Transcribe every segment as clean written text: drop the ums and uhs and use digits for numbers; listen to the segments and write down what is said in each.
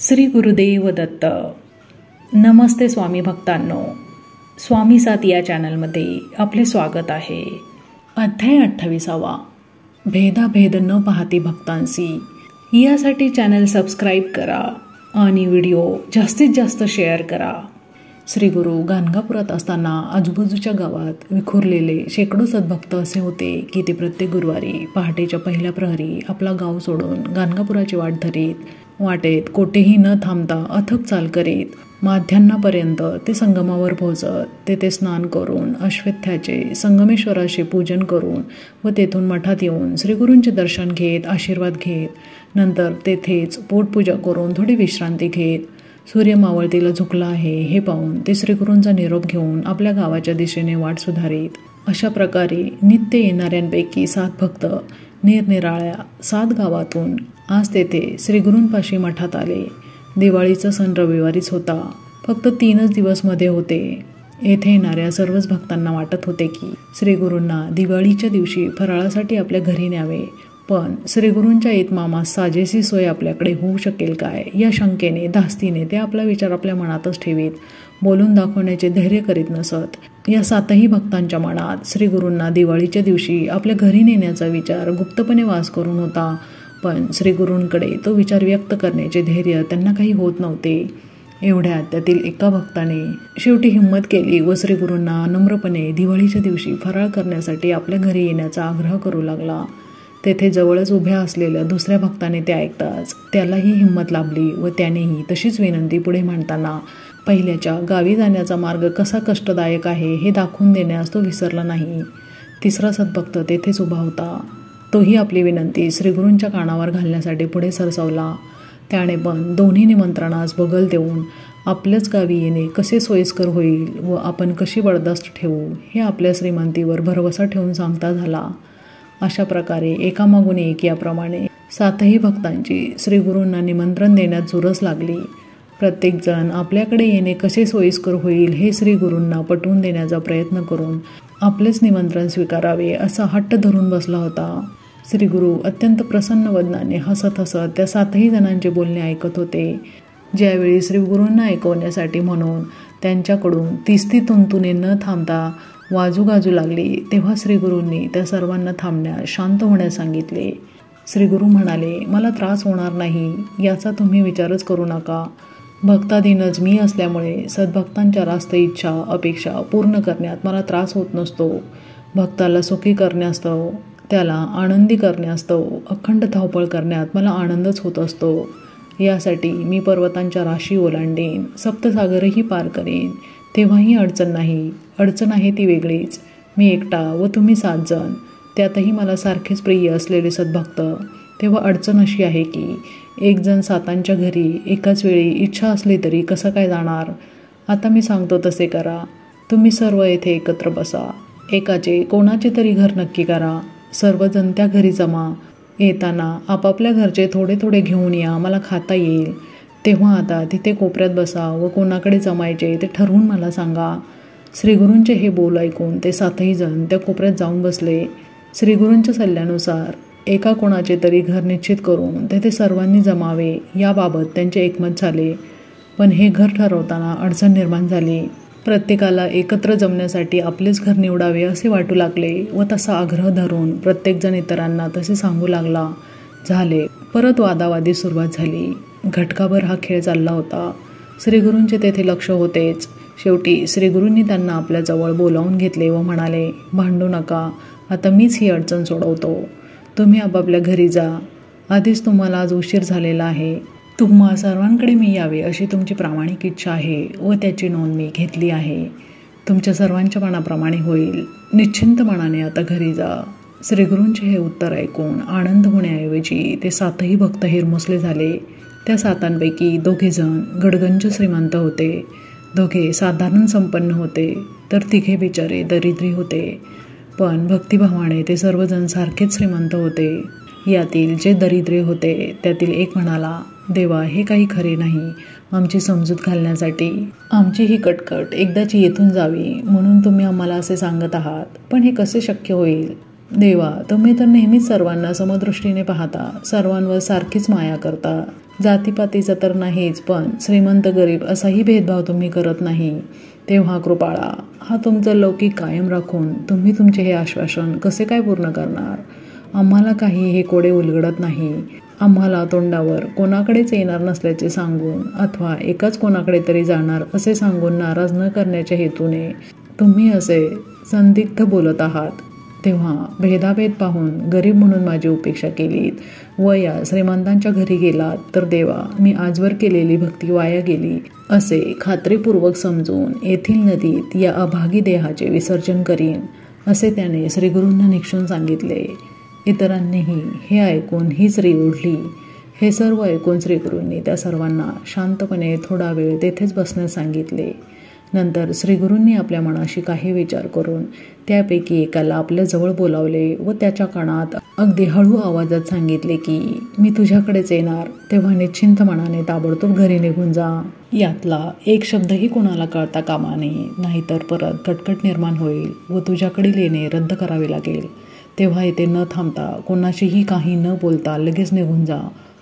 श्री गुरुदेव दत्त. नमस्ते स्वामी भक्तांनो, स्वामी साथ या चॅनलमध्ये आपले स्वागत आहे. अध्याय 28. भेदाभेद न पाहती भक्तांसी. यासाठी चॅनल सबस्क्राईब करा आणि व्हिडिओ जास्तीत जास्त शेअर करा. श्री गुरु गाणगापुरात असताना आजूबाजूच्या गावात विखुरलेले शेकडो सद्भक्त असे होते की ते प्रत्येक गुरुवारी पहाटेच्या पहिल्या प्रहरी आपला गाव सोडून गाणगापुराची वाट धरीत वाटेत कोठेही न थांबता अथक चाल करीत माध्यान्हापर्यंत ते संगमावर पोहोचत. तेथे स्नान करून अश्वत्थाचे संगमेश्वराचे पूजन करून व तेथून मठात येऊन श्रीगुरूंचे दर्शन घेत आशीर्वाद घेत नंतर तेथेच पोटपूजा करून थोडी विश्रांती घेत सूर्य मावळतीला झुकला आहे हे पाहून ते श्रीगुरूंचा निरोप घेऊन आपल्या गावाच्या दिशेने वाट सुधारीत. अशा प्रकारे नित्य येणाऱ्यांपैकी 7 भक्त निरनिराळ्या 7 गावातून आज तेथे श्रीगुरूंपाशी मठात आले. दिवाळीचा सण रविवारीच होता. फक्त 3च दिवस मध्ये होते. येथे येणाऱ्या सर्वच भक्तांना वाटत होते की श्रीगुरूंना दिवाळीच्या दिवशी फराळासाठी आपल्या घरी न्यावे, पण श्रीगुरूंच्या इतमामास साजेशी सोय आपल्याकडे होऊ शकेल काय या शंकेने धास्तीने ते आपला विचार आपल्या मनातच ठेवीत बोलून दाखवण्याचे धैर्य करीत नसत. या 7ही भक्तांच्या मनात श्रीगुरूंना दिवाळीच्या दिवशी आपल्या घरी नेण्याचा विचार गुप्तपणे वास करून होता, पण श्रीगुरूंकडे तो विचार व्यक्त करण्याचे धैर्य त्यांना काही होत नव्हते. एवढ्यात त्यातील एका भक्ताने शेवटी हिंमत केली व श्रीगुरूंना नम्रपणे दिवाळीच्या दिवशी फराळ करण्यासाठी आपल्या घरी येण्याचा आग्रह करू लागला. तेथे जवळच उभ्या असलेल्या दुसऱ्या भक्ताने ते ऐकताच त्यालाही हिंमत लाभली व त्यानेही तशीच विनंती पुढे मांडताना पहिल्याच्या गावी जाण्याचा मार्ग कसा कष्टदायक आहे हे दाखवून देण्यास तो विसरला नाही. तिसरा सद्भक्त तेथेच उभा होता. तोही आपली विनंती श्रीगुरूंच्या कानावर घालण्यासाठी पुढे सरसावला. त्याने पण दोन्ही निमंत्रणास बगल देऊन आपल्याच गावी येणे कसे सोयीस्कर होईल व आपण कशी बडदास्त ठेवू हे आपल्या श्रीमंतीवर भरवसा ठेवून सांगता झाला. अशा प्रकारे एकामागून एक याप्रमाणे 7ही भक्तांची श्रीगुरूंना निमंत्रण देण्यात जुरस लागली. प्रत्येकजण आपल्याकडे येणे कसे सोयीस्कर होईल हे श्रीगुरूंना पटवून देण्याचा प्रयत्न करून आपलेच निमंत्रण स्वीकारावे असा हट्ट धरून बसला होता. श्रीगुरू अत्यंत प्रसन्न वदनाने हसत हसत त्या 7ही जणांचे बोलणे ऐकत होते. ज्यावेळी श्रीगुरूंना ऐकवण्यासाठी म्हणून त्यांच्याकडून तिस्ती तुंतुने न थांबता वाजू गाजू लागली तेव्हा श्रीगुरूंनी त्या सर्वांना थांबण्यास शांत होण्यास सांगितले. श्रीगुरू म्हणाले, मला त्रास होणार नाही याचा तुम्ही विचारच करू नका. भक्ताधीनच मी असल्यामुळे सद्भक्तांच्या रास्त इच्छा अपेक्षा पूर्ण करण्यात मला त्रास होत नसतो. भक्ताला सुखी करण्यास्तव त्याला आनंदी करण्यास्तव अखंड धावपळ करण्यात मला आनंदच होत असतो. यासाठी मी पर्वतांच्या राशी ओलांडेन, सप्तसागरही पार करेन, तेव्हाही अडचण नाही. अडचण आहे ती वेगळीच. मी एकटा व तुम्ही 7 जण, त्यातही मला सारखेच प्रिय असलेले सद्भक्त. तेव्हा अडचण अशी आहे की 1 जण 7 घरी एकाच वेळी इच्छा असली तरी कसं काय जाणार. आता मी सांगतो तसे करा. तुम्ही सर्व येथे एकत्र बसा. एकाचे कोणाचे तरी घर नक्की करा. सर्वजण त्या घरी जमा. येताना आपापल्या घरचे थोडे थोडे घेऊन या, मला खाता येईल. तेव्हा आता तिथे कोपऱ्यात बसा व कोणाकडे जमायचे ते ठरवून मला सांगा. श्रीगुरूंचे हे बोल ऐकून ते 7ही जण त्या कोपऱ्यात जाऊन बसले. श्रीगुरूंच्या सल्ल्यानुसार एका कोणाचे तरी घर निश्चित करून तेथे सर्वांनी जमावे याबाबत त्यांचे एकमत झाले. पण हे घर ठरवताना अडचण निर्माण झाली. प्रत्येकाला एकत्र जमण्यासाठी आपलेच घर निवडावे असे वाटू लागले व तसा आग्रह धरून प्रत्येकजण इतरांना तसे सांगू लागला. झाले. परत वादावादी सुरुवात झाली. घटकाभर हा खेळ चालला होता. श्रीगुरूंचे तेथे लक्ष होतेच. शेवटी श्रीगुरूंनी त्यांना आपल्याजवळ बोलावून घेतले व म्हणाले, भांडू नका, आता मीच ही अडचण सोडवतो. तुम्ही आपापल्या घरी जा. आधीच तुम्हाला आज उशीर झालेला आहे. तुम्हा सर्वांकडे मी यावे अशी तुमची प्रामाणिक इच्छा आहे व त्याची नोंद मी घेतली आहे. तुमच्या सर्वांच्या मनाप्रमाणे होईल. निश्चिंत मनाने आता घरी जा. श्रीगुरूंचे हे उत्तर ऐकून आनंद होण्याऐवजी ते 7ही भक्त हिरमुसले झाले. त्या 7 2 जण गडगंज श्रीमंत होते. 2 साधारण संपन्न होते तर 3 बिचारे दरिद्री होते. पण भक्तिभावाने ते सर्वजण सारखेच श्रीमंत होते. यातील जे दरिद्री होते त्यातील एक म्हणाला, देवा हे काही खरे नाही. आमची समजूत घालण्यासाठी आमची ही कटकट एकदाची येथून जावी म्हणून तुम्ही आम्हाला असे सांगत आहात, पण हे कसे शक्य होईल. देवा, तुम्ही तर नेहमीच सर्वांना समदृष्टीने पाहता, सर्वांवर सारखीच माया करता. जातीपातीचा तर नाहीच, पण श्रीमंत गरीब असाही भेदभाव तुम्ही करत नाही. तेव्हा कृपाळा, हा तुमचा लौकिक कायम राखून तुम्ही तुमचे हे आश्वासन कसे काय पूर्ण करणार? आम्हाला काही हे कोडे उलगडत नाही. आम्हाला तोंडावर कोणाकडेच येणार नसल्याचे सांगून अथवा एकाच कोणाकडे तरी जाणार असे सांगून नाराज न करण्याच्या हेतूने तुम्ही असे संदिग्ध बोलत आहात. तेव्हा भेदाभेद पाहून गरीब म्हणून माझी उपेक्षा केलीत व या श्रीमंतांच्या घरी गेलात तर देवा, मी आजवर केलेली भक्ती वाया गेली असे खात्रीपूर्वक समजून येथील नदीत या अभागी देहाचे विसर्जन करीन असे त्याने श्रीगुरूंना निक्षून सांगितले. इतरांनीही हे ऐकून ही स्त्री ओढली. हे सर्व ऐकून श्रीगुरूंनी त्या सर्वांना शांतपणे थोडा वेळ तेथेच बसण्यास सांगितले. नंतर श्रीगुरूंनी आपल्या मनाशी काही विचार करून त्यापैकी एकाला आपल्या जवळ बोलावले व त्याच्या कानात अगदी हळू आवाजात सांगितले की मी तुझ्याकडेच येणार, तेव्हा निश्चिंत मनाने ताबडतोब घरी निघून जा. यातला एक शब्दही कोणाला कळता कामा नये, नाहीतर परत कटकट निर्माण होईल व तुझ्याकडील येणे रद्द करावे लागेल. तेव्हा येथे न थांबता कोणाशीही काही न बोलता लगेच निघून जा.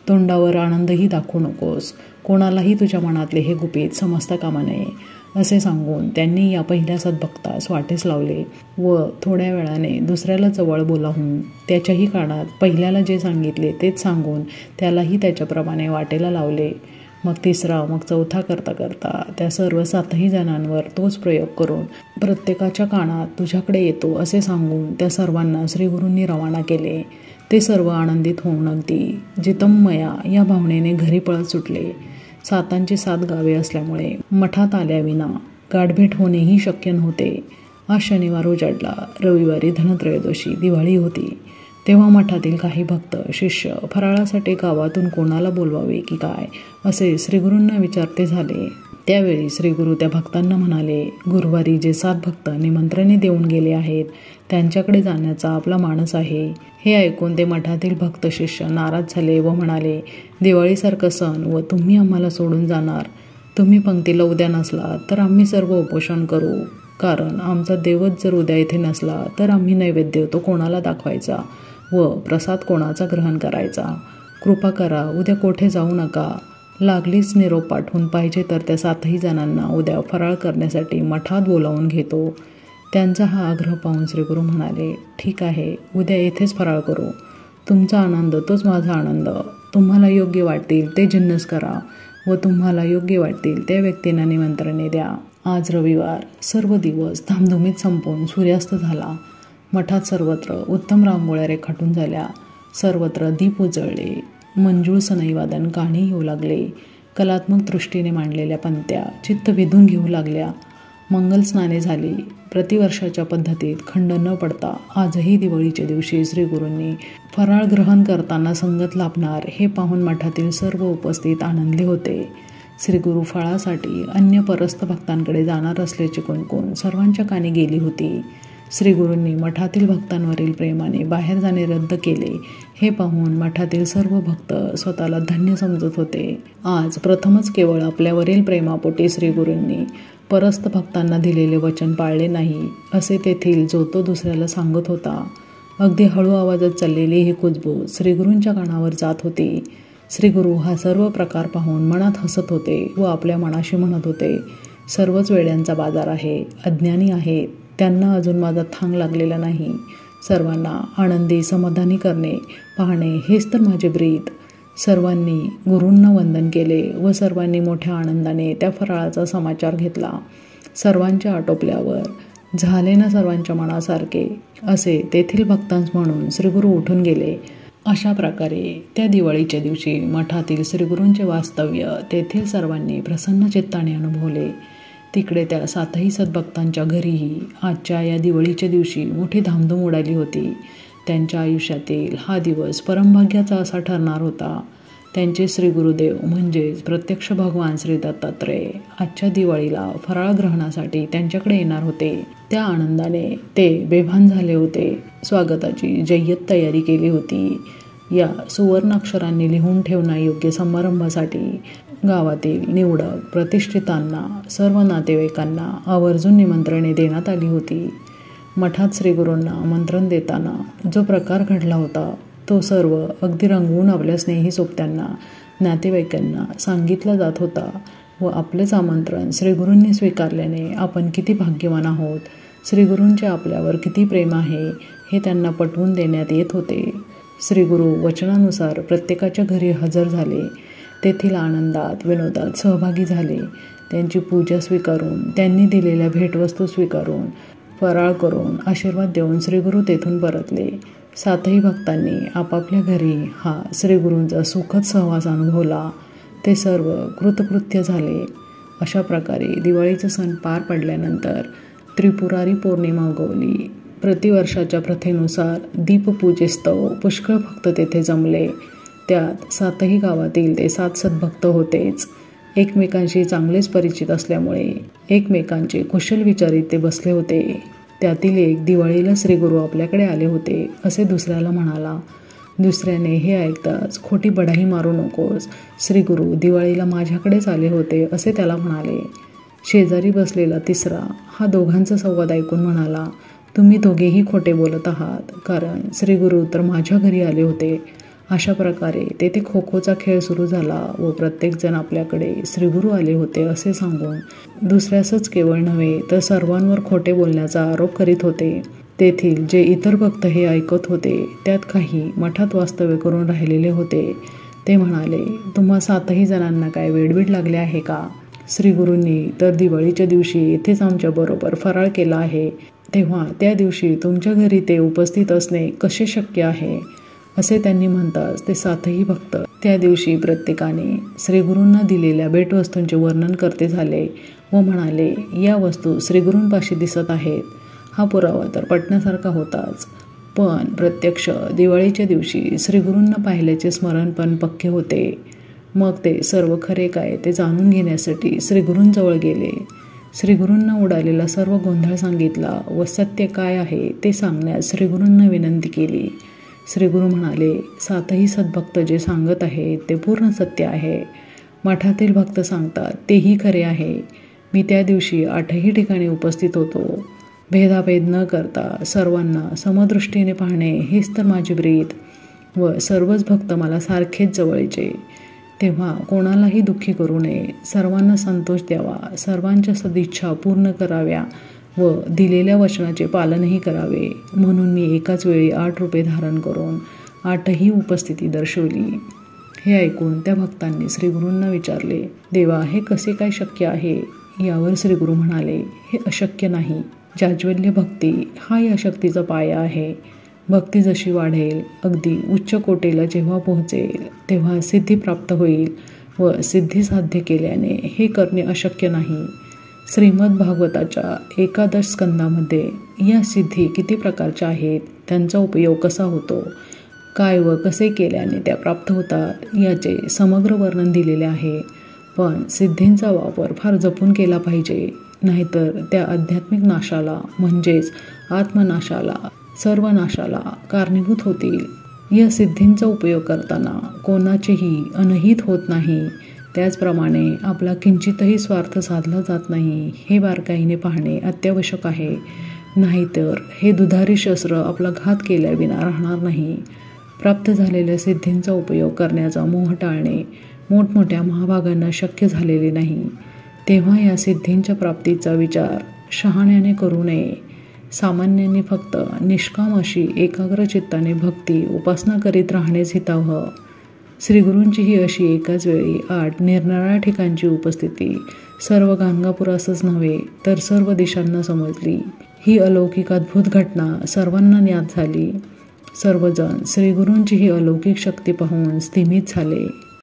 तोंडावर आनंदही दाखवू नकोस. कोणालाही तुझ्या मनातले हे गुपित समजता कामा नये असे सांगून त्यांनी या पहिल्या सद्भक्तास वाटेस लावले व थोड्या वेळाने दुसऱ्याला जवळ बोलावून त्याच्याही कानात पहिल्याला जे सांगितले तेच सांगून त्यालाही त्याच्याप्रमाणे वाटेला लावले. मग तिसरा, मग चौथा करता करता त्या सर्व 7ही जणांवर तोच प्रयोग करून प्रत्येकाच्या कानात तुझ्याकडे येतो असे सांगून त्या सर्वांना श्रीगुरूंनी रवाना केले. ते सर्व आनंदित होऊन अगदी जितमया या भावनेने घरी पळत सुटले. 7ची 7 गावे असल्यामुळे मठात आल्याविना गाठभेट होणेही शक्य नव्हते. आज शनिवार उजाडला, रविवारी धनत्रयोदशी, दिवाळी होती. तेव्हा मठातील काही भक्त शिष्य फराळासाठी गावातून कोणाला बोलवावे की काय असे श्रीगुरूंना विचारते झाले. त्यावेळी श्रीगुरू त्या भक्तांना म्हणाले, गुरुवारी जे 7 भक्त निमंत्रणे देऊन गेले आहेत त्यांच्याकडे जाण्याचा आपला मानस आहे. हे ऐकून ते मठातील भक्त शिष्य नाराज झाले व म्हणाले, दिवाळीसारखा सण व तुम्ही आम्हाला सोडून जाणार. तुम्ही पंक्तीला उद्या नसला तर आम्ही सर्व उपोषण करू, कारण आमचा देवच जर उद्या इथे नसला तर आम्ही नैवेद्य तो कोणाला दाखवायचा व प्रसाद कोणाचा ग्रहण करायचा. कृपा करा, उद्या कोठे जाऊ नका. लागलीच निरोप पाठवून पाहिजे तर त्या 7ही जणांना उद्या फराळ करण्यासाठी मठात बोलावून घेतो. त्यांचा हा आग्रह पाहून श्रीगुरू म्हणाले, ठीक आहे, उद्या येथेच फराळ करू. तुमचा आनंद तोच माझा आनंद. तुम्हाला योग्य वाटतील ते जिन्नस करा व तुम्हाला योग्य वाटतील त्या व्यक्तींना निमंत्रणे द्या. आज रविवार. सर्व दिवस धामधुमीत संपून सूर्यास्त झाला. मठात सर्वत्र उत्तम रांगोळ्या रेखाटून झाल्या. सर्वत्र दीप उजळले. मंजूळ सनईवादन गाणी येऊ लागले. कलात्मक दृष्टीने मांडलेल्या पंक्त्या चित्त वेधून घेऊ लागल्या. मंगल स्नाने झाली. प्रतिवर्षाच्या पद्धतीत खंड न पडता आजही दिवाळीच्या दिवशी श्रीगुरूंनी फराळ ग्रहण करताना संगत लाभणार हे पाहून मठातील सर्व उपस्थित आनंदले होते. श्रीगुरू फळासाठी अन्य परस्थ भक्तांकडे जाणार असल्याची कुणकुण सर्वांच्या कानी गेली होती. श्रीगुरूंनी मठातील भक्तांवरील प्रेमाने बाहेर जाणे रद्द केले हे पाहून मठातील सर्व भक्त स्वतःला धन्य समजत होते. आज प्रथमच केवळ आपल्यावरील प्रेमापोटी श्रीगुरूंनी परस्थ भक्तांना दिलेले वचन पाळले नाही असे तेथील जो तो दुसऱ्याला सांगत होता. अगदी हळू आवाजात चाललेली ही कुजबूज श्रीगुरूंच्या कानावर जात होती. श्रीगुरू हा सर्व प्रकार पाहून मनात हसत होते व आपल्या मनाशी म्हणत होते, सर्वच वेड्यांचा बाजार आहे, अज्ञानी आहे, त्यांना अजून माझा थांग लागलेला नाही. सर्वांना आनंदी समाधानी करणे पाहणे हेच तर माझे ब्रीद. सर्वांनी गुरूंना वंदन केले व सर्वांनी मोठ्या आनंदाने त्या फराळाचा समाचार घेतला. सर्वांच्या आटोपल्यावर झाले ना सर्वांच्या मनासारखे असे तेथील भक्तांस म्हणून श्रीगुरू उठून गेले. अशा प्रकारे त्या दिवाळीच्या दिवशी मठातील श्रीगुरूंचे वास्तव्य तेथील सर्वांनी प्रसन्न चित्ताने अनुभवले. तिकडे त्या 7ही सद्भक्तांच्या घरीही आजच्या या दिवाळीच्या दिवशी मोठी धामधूम उडाली होती. त्यांच्या आयुष्यातील हा दिवस परमभाग्याचा असा ठरणार होता. त्यांचे श्री गुरुदेव म्हणजेच प्रत्यक्ष भगवान श्री दत्तात्रय आजच्या दिवाळीला फराळ ग्रहणासाठी त्यांच्याकडे येणार होते. त्या आनंदाने ते बेभान झाले होते. स्वागताची जय्यत तयारी केली होती. या सुवर्णाक्षरांनी लिहून ठेवण्यायोग्य समारंभासाठी गावातील निवडक प्रतिष्ठितांना सर्व नातेवाईकांना आवर्जून निमंत्रणे देण्यात आली होती. मठात श्रीगुरूंना आमंत्रण देताना जो प्रकार घडला होता तो सर्व अगदी रंगवून आपल्या स्नेही सोबत्यांना, नातेवाईकांना सांगितला जात होता व आपलेच आमंत्रण श्रीगुरूंनी स्वीकारल्याने आपण किती भाग्यवान आहोत, श्रीगुरूंचे आपल्यावर किती प्रेम आहे हे त्यांना पटवून देण्यात येत होते. श्रीगुरू वचनानुसार प्रत्येकाच्या घरी हजर झाले. तेथील आनंदात विनोदात सहभागी झाले. त्यांची पूजा स्वीकारून, त्यांनी दिलेल्या भेटवस्तू स्वीकारून, फराळ करून, आशीर्वाद देऊन श्रीगुरू तेथून परतले. सातही भक्तांनी आपापल्या घरी हा श्रीगुरूंचा सुखद सहवास अनुभवला. ते सर्व कृतकृत्य झाले. अशा प्रकारे दिवाळीचा सण पार पडल्यानंतर त्रिपुरारी पौर्णिमा उगवली. प्रतिवर्षाच्या प्रथेनुसार दीपपूजेस्तव पुष्कळ भक्त तेथे जमले. त्यात सातही गावातील ते 7 सद्भक्त होतेच. एकमेकांशी चांगलेच परिचित असल्यामुळे एकमेकांचे कुशल विचारीत ते बसले होते. त्यातील एक दिवाळीला श्रीगुरू आपल्याकडे आले होते असे दुसऱ्याला म्हणाला. दुसऱ्याने हे ऐकताच खोटी बढाई मारू नकोस, श्रीगुरू दिवाळीला माझ्याकडेच आले होते असे त्याला म्हणाले. शेजारी बसलेला तिसरा हा दोघांचा संवाद ऐकून म्हणाला, तुम्ही दोघेही खोटे बोलत आहात, कारण श्रीगुरू तर माझ्या घरी आले होते. अशा प्रकारे तेथे खो खोचा खेळ सुरू झाला व प्रत्येकजण आपल्याकडे श्रीगुरू आले होते असे सांगून दुसऱ्यासच केवळ नव्हे तर सर्वांवर खोटे बोलण्याचा आरोप करीत होते. तेथील जे इतर भक्त हे ऐकत होते त्यात काही मठात वास्तव्य करून राहिलेले होते. ते म्हणाले, तुम्हा 7ही जणांना काय वेडबीड लागले आहे का? श्रीगुरूंनी तर दिवाळीच्या दिवशी येथेच आमच्याबरोबर फराळ केला आहे, तेव्हा त्या दिवशी तुमच्या घरी ते उपस्थित असणे कसे शक्य आहे असे त्यांनी म्हणताच ते 7ही भक्त त्या दिवशी प्रत्येकाने श्रीगुरूंना दिलेल्या भेटवस्तूंचे वर्णन करते झाले व म्हणाले, या वस्तू श्रीगुरूंपाशी दिसत आहेत. हा पुरावा तर पटण्यासारखा होताच, पण प्रत्यक्ष दिवाळीच्या दिवशी श्रीगुरूंना पाहिल्याचे स्मरण पण पक्के होते. मग ते सर्व खरे काय ते जाणून घेण्यासाठी श्रीगुरूंजवळ गेले. श्रीगुरूंना उडालेला सर्व गोंधळ सांगितला व सत्य काय आहे ते सांगण्यास श्रीगुरूंना विनंती केली. श्रीगुरू म्हणाले, 7ही सद्भक्त जे सांगत आहेत ते पूर्ण सत्य आहे. मठातील भक्त सांगतात तेही खरे आहे. मी त्या दिवशी 8ही ठिकाणी उपस्थित होतो. भेदाभेद न करता सर्वांना समदृष्टीने पाहणे हेच तर माझी ब्रीद व सर्वच भक्त मला सारखेच जवळचे. तेव्हा कोणालाही दुःखी करू नये, सर्वांना संतोष द्यावा, सर्वांच्या सदिच्छा पूर्ण कराव्या व दिलेल्या वचनाचे पालनही करावे, म्हणून मी एकाच वेळी 8 रूपे धारण करून 8ही उपस्थिती दर्शवली. हे ऐकून त्या भक्तांनी श्रीगुरूंना विचारले, देवा हे कसे काय शक्य आहे? यावर श्रीगुरू म्हणाले, हे अशक्य नाही. जाज्वल्य भक्ती हा या शक्तीचा पाया आहे. भक्ती जशी वाढेल, अगदी उच्च कोटीला जेव्हा पोहोचेल तेव्हा सिद्धी प्राप्त होईल व सिद्धी साध्य केल्याने हे करणे अशक्य नाही. श्रीमद भागवताच्या 11 स्कंदामध्ये या सिद्धी किती प्रकारच्या आहेत, त्यांचा उपयोग कसा होतो, काय व कसे केल्याने त्या प्राप्त होतात याचे समग्र वर्णन दिलेले आहे. पण सिद्धींचा वापर फार जपून केला पाहिजे, नाहीतर त्या आध्यात्मिक नाशाला म्हणजेच आत्मनाशाला, सर्वनाशाला कारणीभूत होतील. या सिद्धींचा उपयोग करताना कोणाचेही अनहित होत नाही. त्याचप्रमाणे आपला किंचितही स्वार्थ साधला जात नाही हे बारकाईने पाहणे अत्यावश्यक आहे. नाहीतर हे दुधारी शस्त्र आपला घात केल्याविना राहणार नाही. प्राप्त झालेल्या सिद्धींचा उपयोग करण्याचा मोह टाळणे मोठमोठ्या महाभागांना शक्य झालेले नाही. तेव्हा या सिद्धींच्या प्राप्तीचा विचार शहाण्याने करू नये. सामान्यांनी फक्त निष्काम अशी एकाग्र चित्ताने भक्ती उपासना करीत राहणेच हितावह. श्रीगुरूंचीही अशी एकाच वेळी 8 निरनिराळ्या ठिकाणची उपस्थिती सर्व गाणगापुरासच नव्हे तर सर्व दिशांना समजली. ही अलौकिक अद्भुत घटना सर्वांना ज्ञात झाली. सर्वजण श्रीगुरूंची ही अलौकिक शक्ती पाहून स्तिमित झाले.